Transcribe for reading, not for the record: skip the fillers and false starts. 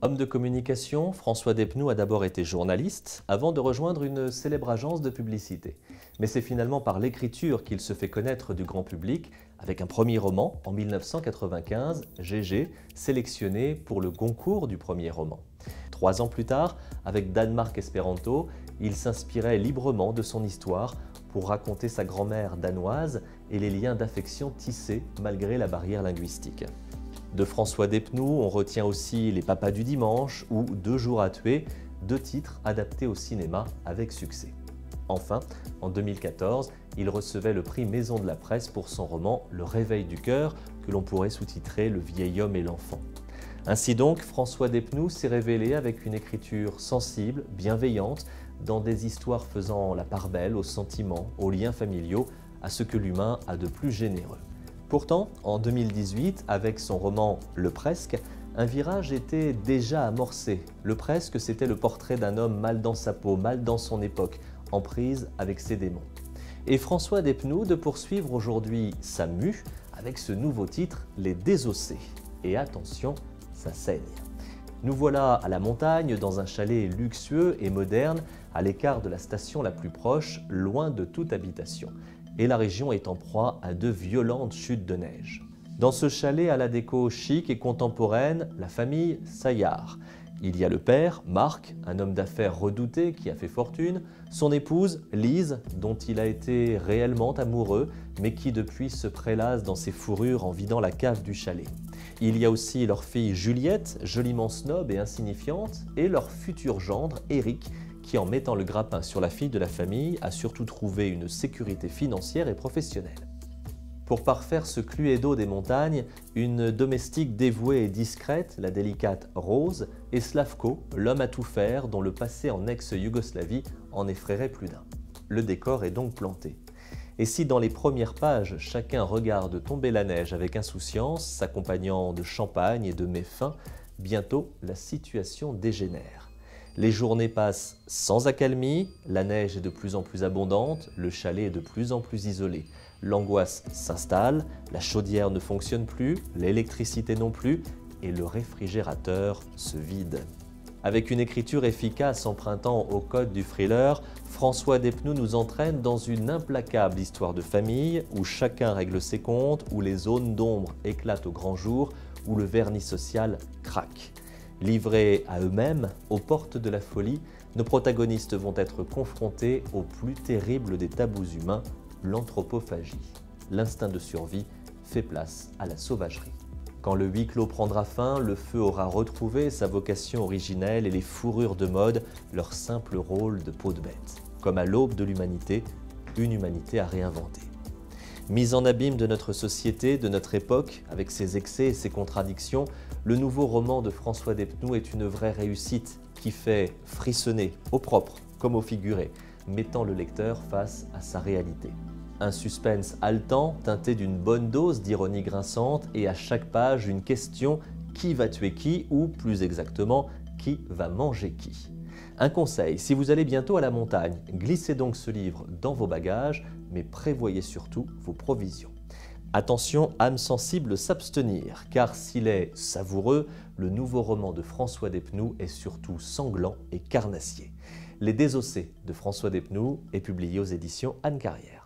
Homme de communication, François Despnous a d'abord été journaliste avant de rejoindre une célèbre agence de publicité. Mais c'est finalement par l'écriture qu'il se fait connaître du grand public avec un premier roman en 1995, Gégé, sélectionné pour le Goncourt du premier roman. 3 ans plus tard, avec Danemark Espéranto, il s'inspirait librement de son histoire pour raconter sa grand-mère danoise et les liens d'affection tissés malgré la barrière linguistique. De François Despnous, on retient aussi Les Papas du dimanche ou 2 jours à tuer, 2 titres adaptés au cinéma avec succès. Enfin, en 2014, il recevait le prix Maison de la Presse pour son roman Le Réveil du cœur, que l'on pourrait sous-titrer Le vieil homme et l'enfant. Ainsi donc, François Despnous s'est révélé avec une écriture sensible, bienveillante, dans des histoires faisant la part belle aux sentiments, aux liens familiaux, à ce que l'humain a de plus généreux. Pourtant, en 2018, avec son roman Le Presque, un virage était déjà amorcé. Le Presque, c'était le portrait d'un homme mal dans sa peau, mal dans son époque, en prise avec ses démons. Et François Despnous de poursuivre aujourd'hui sa mue avec ce nouveau titre, Les Désossés. Et attention, ça saigne. Nous voilà à la montagne, dans un chalet luxueux et moderne, à l'écart de la station la plus proche, loin de toute habitation. Et la région est en proie à de violentes chutes de neige. Dans ce chalet à la déco chic et contemporaine, la famille Saillard. Il y a le père, Marc, un homme d'affaires redouté qui a fait fortune, son épouse, Lise, dont il a été réellement amoureux, mais qui depuis se prélasse dans ses fourrures en vidant la cave du chalet. Il y a aussi leur fille Juliette, joliment snob et insignifiante, et leur futur gendre, Éric, qui en mettant le grappin sur la fille de la famille a surtout trouvé une sécurité financière et professionnelle. Pour parfaire ce cluedo des montagnes, une domestique dévouée et discrète, la délicate Rose, et Slavko, l'homme à tout faire dont le passé en ex-Yougoslavie en effraierait plus d'un. Le décor est donc planté. Et si dans les premières pages, chacun regarde tomber la neige avec insouciance, s'accompagnant de champagne et de mets fins, bientôt la situation dégénère. Les journées passent sans accalmie, la neige est de plus en plus abondante, le chalet est de plus en plus isolé. L'angoisse s'installe, la chaudière ne fonctionne plus, l'électricité non plus, et le réfrigérateur se vide. Avec une écriture efficace empruntant au code du thriller, François Despnous nous entraîne dans une implacable histoire de famille où chacun règle ses comptes, où les zones d'ombre éclatent au grand jour, où le vernis social craque. Livrés à eux-mêmes, aux portes de la folie, nos protagonistes vont être confrontés au plus terrible des tabous humains, l'anthropophagie. L'instinct de survie fait place à la sauvagerie. Quand le huis clos prendra fin, le feu aura retrouvé sa vocation originelle et les fourrures de mode leur simple rôle de peau de bête. Comme à l'aube de l'humanité, une humanité à réinventer. Mise en abîme de notre société, de notre époque, avec ses excès et ses contradictions, le nouveau roman de François Despnous est une vraie réussite qui fait frissonner au propre comme au figuré, mettant le lecteur face à sa réalité. Un suspense haletant, teinté d'une bonne dose d'ironie grinçante et à chaque page une question « qui va tuer qui ?» ou plus exactement « qui va manger qui ?» Un conseil, si vous allez bientôt à la montagne, glissez donc ce livre dans vos bagages, mais prévoyez surtout vos provisions. Attention, âme sensible, s'abstenir, car s'il est savoureux, le nouveau roman de François Despnous est surtout sanglant et carnassier. Les Désossés de François Despnous est publié aux éditions Anne Carrière.